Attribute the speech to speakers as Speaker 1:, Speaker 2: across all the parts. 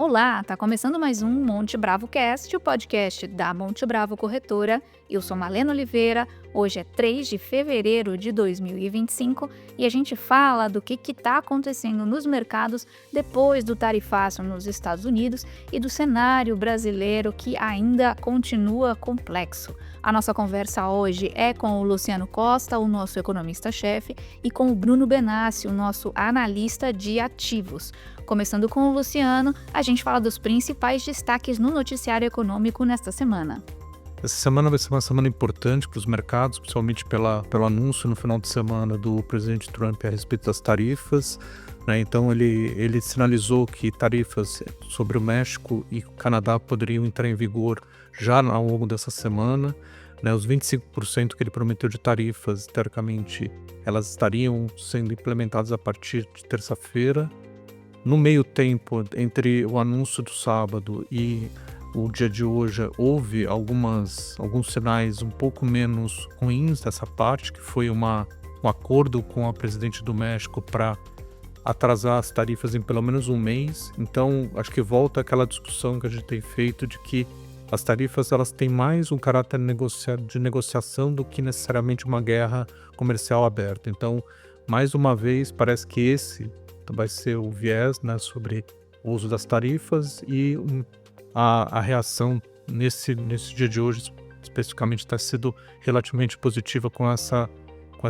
Speaker 1: Olá, tá começando mais um Monte Bravo Cast, o podcast da Monte Bravo Corretora. Eu sou Malena Oliveira, hoje é 3 de fevereiro de 2025 e a gente fala do que está acontecendo nos mercados depois do tarifaço nos Estados Unidos e do cenário brasileiro que ainda continua complexo. A nossa conversa hoje é com o Luciano Costa, o nosso economista-chefe, e com o Bruno Benassi, o nosso analista de ativos. Começando com o Luciano, a gente fala dos principais destaques no noticiário econômico nesta semana.
Speaker 2: Essa semana vai ser uma semana importante para os mercados, principalmente pelo anúncio no final de semana do presidente Trump a respeito das tarifas. Então ele sinalizou que tarifas sobre o México e o Canadá poderiam entrar em vigor já ao longo dessa semana. Os 25% que ele prometeu de tarifas, teoricamente, elas estariam sendo implementadas a partir de terça-feira. No meio tempo, entre o anúncio do sábado e o dia de hoje, houve alguns sinais um pouco menos ruins dessa parte, que foi um acordo com a presidente do México para atrasar as tarifas em pelo menos um mês. Então, acho que volta aquela discussão que a gente tem feito de que as tarifas elas têm mais um caráter de negociação do que necessariamente uma guerra comercial aberta. Então, mais uma vez, parece que esse vai ser o viés, sobre o uso das tarifas e a reação nesse dia de hoje, especificamente, está sendo relativamente positiva com essa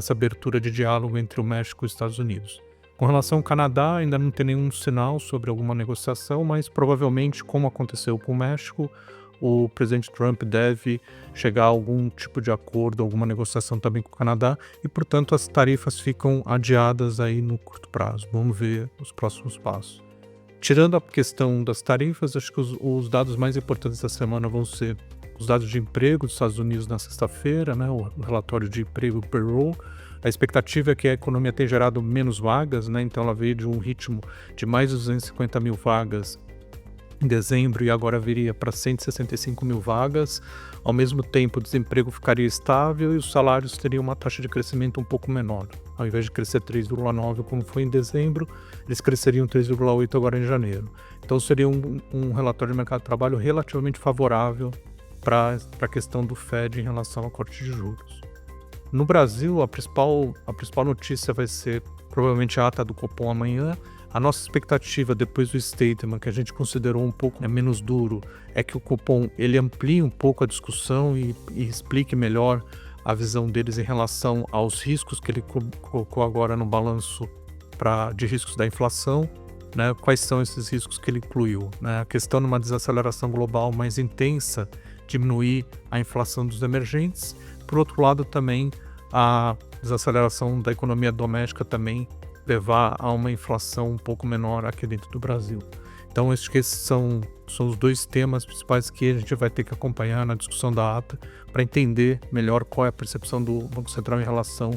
Speaker 2: abertura de diálogo entre o México e os Estados Unidos. Com relação ao Canadá, ainda não tem nenhum sinal sobre alguma negociação, mas provavelmente, como aconteceu com o México, o presidente Trump deve chegar a algum tipo de acordo, alguma negociação também com o Canadá e, portanto, as tarifas ficam adiadas aí no curto prazo. Vamos ver os próximos passos. Tirando a questão das tarifas, acho que os dados mais importantes da semana vão ser os dados de emprego dos Estados Unidos na sexta-feira, o relatório de emprego payroll. A expectativa é que a economia tenha gerado menos vagas, então ela veio de um ritmo de mais de 250 mil vagas em dezembro e agora viria para 165 mil vagas. Ao mesmo tempo, o desemprego ficaria estável e os salários teriam uma taxa de crescimento um pouco menor. Ao invés de crescer 3,9 como foi em dezembro, eles cresceriam 3,8 agora em janeiro. Então seria um relatório de mercado de trabalho relativamente favorável para a questão do Fed em relação ao corte de juros. No Brasil, a principal notícia vai ser provavelmente a ata do Copom amanhã. A nossa expectativa depois do statement, que a gente considerou um pouco menos duro, é que o Copom ele amplie um pouco a discussão e explique melhor a visão deles em relação aos riscos que ele colocou agora no balanço de riscos da inflação. Quais são esses riscos que ele incluiu? A questão de uma desaceleração global mais intensa, diminuir a inflação dos emergentes. Por outro lado, também a desaceleração da economia doméstica também levar a uma inflação um pouco menor aqui dentro do Brasil. Então, acho que esses são os dois temas principais que a gente vai ter que acompanhar na discussão da ata para entender melhor qual é a percepção do Banco Central em relação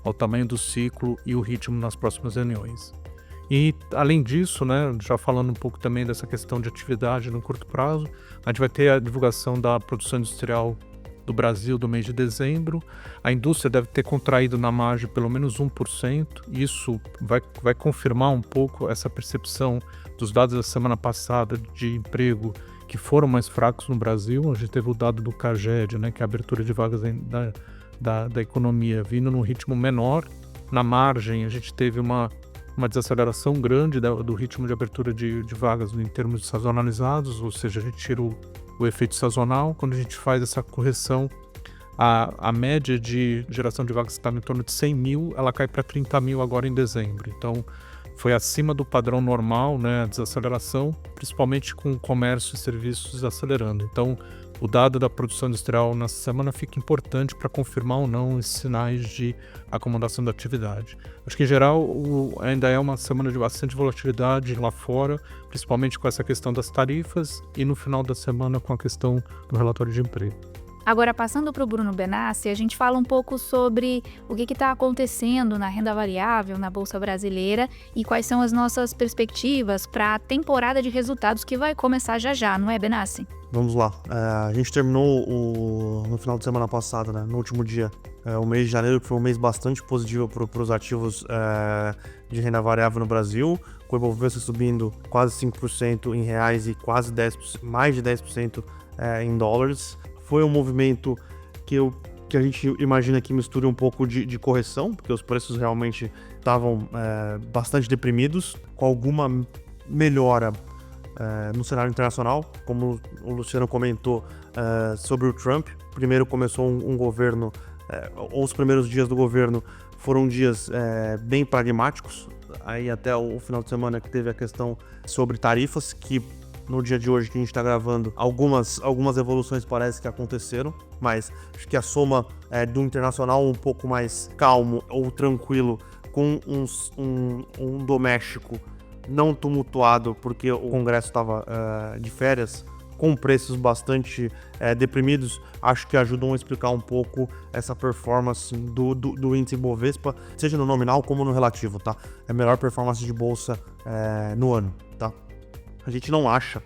Speaker 2: ao tamanho do ciclo e o ritmo nas próximas reuniões. E, além disso, já falando um pouco também dessa questão de atividade no curto prazo, a gente vai ter a divulgação da produção industrial do Brasil do mês de dezembro. A indústria deve ter contraído na margem pelo menos 1%. Isso vai confirmar um pouco essa percepção dos dados da semana passada de emprego que foram mais fracos no Brasil. A gente teve o dado do CAGED, que é a abertura de vagas da economia vindo num ritmo menor. Na margem, a gente teve uma desaceleração grande do ritmo de abertura de vagas em termos de sazonalizados, ou seja, a gente tira o efeito sazonal. Quando a gente faz essa correção, a média de geração de vagas estava em torno de 100 mil, ela cai para 30 mil agora em dezembro. Então, foi acima do padrão normal, a desaceleração, principalmente com o comércio e serviços desacelerando. Então, o dado da produção industrial nessa semana fica importante para confirmar ou não esses sinais de acomodação da atividade. Acho que, em geral, ainda é uma semana de bastante volatilidade lá fora, principalmente com essa questão das tarifas e no final da semana com a questão do relatório de emprego.
Speaker 1: Agora, passando para o Bruno Benassi, a gente fala um pouco sobre o que está acontecendo na renda variável, na Bolsa Brasileira e quais são as nossas perspectivas para a temporada de resultados que vai começar já já, não é, Benassi?
Speaker 3: Vamos lá. A gente terminou no final de semana passada, né, no último dia, o mês de janeiro, que foi um mês bastante positivo para os ativos de renda variável no Brasil, com o Ibovespa subindo quase 5% em reais e quase 10%, mais de 10% em dólares. Foi um movimento que a gente imagina que misture um pouco de correção, porque os preços realmente estavam bastante deprimidos, com alguma melhora no cenário internacional, como o Luciano comentou sobre o Trump. Primeiro começou um governo, ou os primeiros dias do governo foram dias bem pragmáticos, aí até o final de semana que teve a questão sobre tarifas, que no dia de hoje que a gente está gravando, algumas evoluções parece que aconteceram, mas acho que a soma do internacional um pouco mais calmo ou tranquilo, com um doméstico não tumultuado, porque o Congresso estava de férias, com preços bastante deprimidos, acho que ajudam a explicar um pouco essa performance do índice Bovespa, seja no nominal como no relativo, tá? É a melhor performance de bolsa no ano, tá? A gente não acha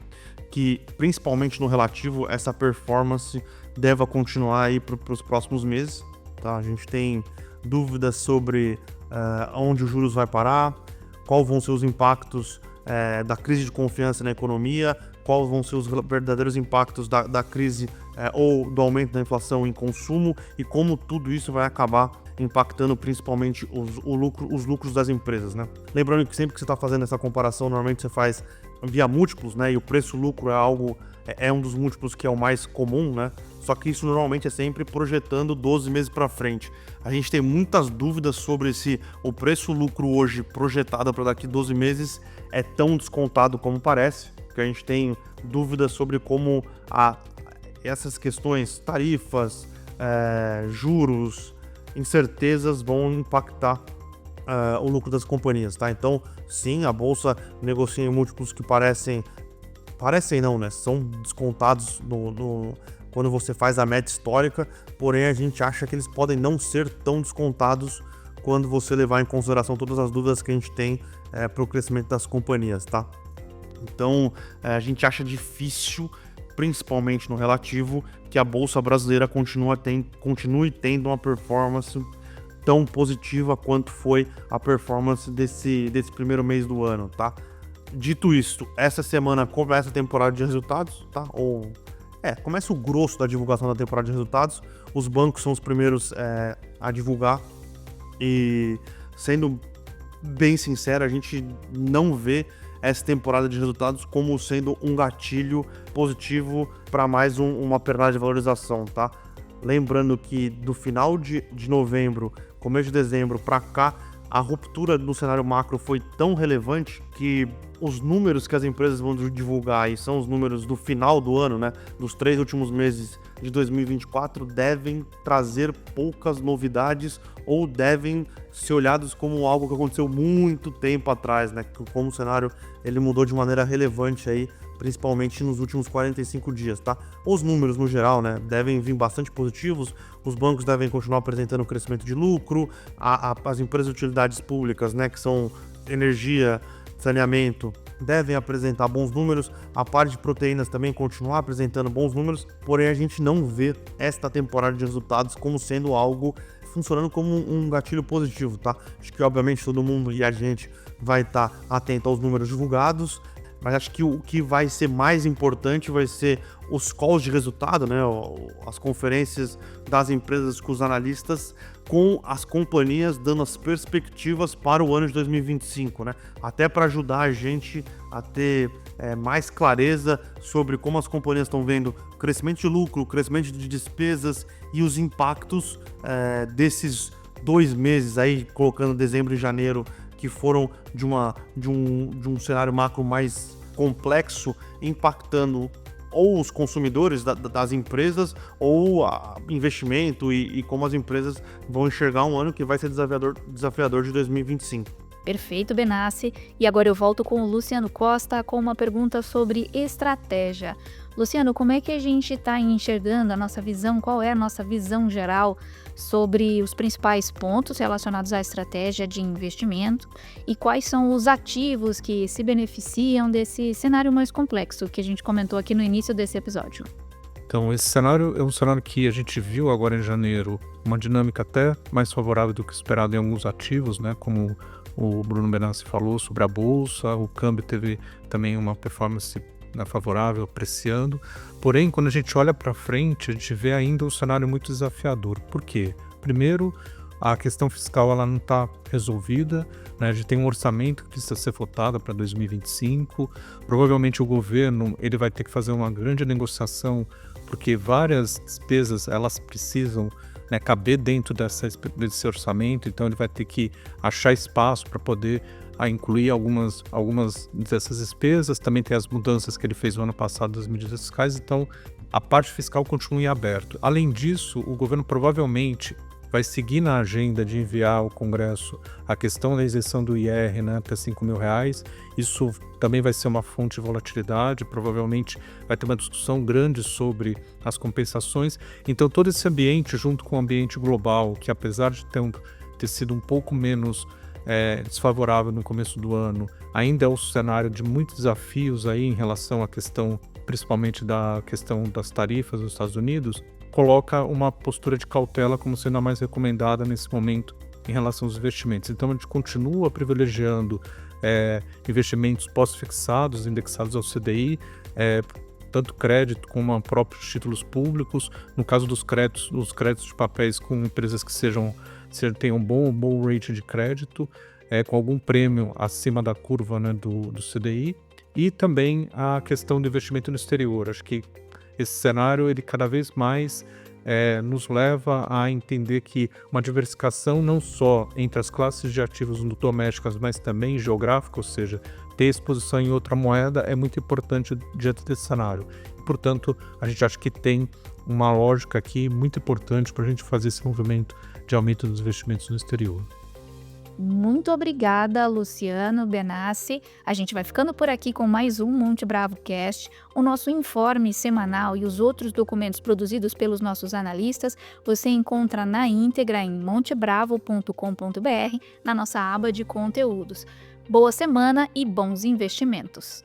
Speaker 3: que, principalmente no relativo, essa performance deva continuar aí para os próximos meses, tá? A gente tem dúvidas sobre onde os juros vai parar, quais vão ser os impactos da crise de confiança na economia, quais vão ser os verdadeiros impactos da crise ou do aumento da inflação em consumo e como tudo isso vai acabar impactando principalmente os lucros das empresas, né? Lembrando que sempre que você está fazendo essa comparação, normalmente você faz via múltiplos, né? E o preço-lucro é um dos múltiplos que é o mais comum, né? Só que isso normalmente é sempre projetando 12 meses para frente. A gente tem muitas dúvidas sobre se o preço-lucro hoje projetado para daqui 12 meses é tão descontado como parece, porque a gente tem dúvidas sobre como essas questões, tarifas, juros, incertezas vão impactar o lucro das companhias, tá? Então, sim, a bolsa negocia em múltiplos que parecem não, né? São descontados quando você faz a média histórica, porém a gente acha que eles podem não ser tão descontados quando você levar em consideração todas as dúvidas que a gente tem para o crescimento das companhias, tá? Então, a gente acha difícil, principalmente no relativo, que a bolsa brasileira continue tendo uma performance tão positiva quanto foi a performance desse primeiro mês do ano, tá? Dito isto, essa semana começa a temporada de resultados, tá? Começa o grosso da divulgação da temporada de resultados. Os bancos são os primeiros a divulgar e, sendo bem sincero, a gente não vê essa temporada de resultados como sendo um gatilho positivo para mais uma perna de valorização, tá? Lembrando que do final de novembro, começo de dezembro para cá, a ruptura no cenário macro foi tão relevante que os números que as empresas vão divulgar aí são os números do final do ano, né? Dos 3 últimos meses de 2024, devem trazer poucas novidades ou devem ser olhados como algo que aconteceu muito tempo atrás, né? Como o cenário ele mudou de maneira relevante aí, principalmente nos últimos 45 dias, tá? Os números no geral, né, devem vir bastante positivos, os bancos devem continuar apresentando crescimento de lucro, as empresas de utilidades públicas, né, que são energia, saneamento, devem apresentar bons números, a parte de proteínas também continuar apresentando bons números, porém a gente não vê esta temporada de resultados como sendo algo funcionando como um gatilho positivo, tá? Acho que obviamente todo mundo e a gente vai estar atento aos números divulgados, mas acho que o que vai ser mais importante vai ser os calls de resultado, né? As conferências das empresas com os analistas, com as companhias dando as perspectivas para o ano de 2025, né? Até para ajudar a gente a ter mais clareza sobre como as companhias estão vendo crescimento de lucro, crescimento de despesas e os impactos desses 2 meses aí, colocando dezembro e janeiro, que foram de um cenário macro mais complexo, impactando ou os consumidores das empresas ou investimento e como as empresas vão enxergar um ano que vai ser desafiador de 2025.
Speaker 1: Perfeito, Benassi. E agora eu volto com o Luciano Costa com uma pergunta sobre estratégia. Luciano, como é que a gente está enxergando a nossa visão? Qual é a nossa visão geral sobre os principais pontos relacionados à estratégia de investimento e quais são os ativos que se beneficiam desse cenário mais complexo que a gente comentou aqui no início desse episódio?
Speaker 2: Então, esse cenário é um cenário que a gente viu agora em janeiro, uma dinâmica até mais favorável do que esperado em alguns ativos, né? Como o Bruno Benassi falou sobre a Bolsa, o câmbio teve também uma performance, né, favorável, apreciando. Porém, quando a gente olha para frente, a gente vê ainda um cenário muito desafiador. Por quê? Primeiro, a questão fiscal ela não está resolvida, né? A gente tem um orçamento que precisa ser votado para 2025. Provavelmente o governo ele vai ter que fazer uma grande negociação, porque várias despesas elas precisam, né, caber dentro desse orçamento, então ele vai ter que achar espaço para poder incluir algumas dessas despesas. Também tem as mudanças que ele fez no ano passado das medidas fiscais, então a parte fiscal continua em aberto. Além disso, o governo provavelmente vai seguir na agenda de enviar ao Congresso a questão da isenção do IR, né, até R$5.000. Isso também vai ser uma fonte de volatilidade, provavelmente vai ter uma discussão grande sobre as compensações. Então todo esse ambiente, junto com o ambiente global, que apesar de ter sido um pouco menos desfavorável no começo do ano, ainda é um cenário de muitos desafios aí em relação à questão, principalmente da questão das tarifas dos Estados Unidos, coloca uma postura de cautela como sendo a mais recomendada nesse momento em relação aos investimentos. Então a gente continua privilegiando investimentos pós-fixados, indexados ao CDI, tanto crédito como próprios títulos públicos. No caso dos créditos de papéis com empresas que tenham um bom rate de crédito, com algum prêmio acima da curva, né, do CDI. E também a questão do investimento no exterior. Acho que esse cenário ele cada vez mais nos leva a entender que uma diversificação não só entre as classes de ativos domésticas, mas também geográfica, ou seja, ter exposição em outra moeda é muito importante diante desse cenário. Portanto, a gente acha que tem uma lógica aqui muito importante para a gente fazer esse movimento de aumento dos investimentos no exterior.
Speaker 1: Muito obrigada, Luciano Benassi. A gente vai ficando por aqui com mais um Monte Bravo Cast. O nosso informe semanal e os outros documentos produzidos pelos nossos analistas você encontra na íntegra em montebravo.com.br, na nossa aba de conteúdos. Boa semana e bons investimentos!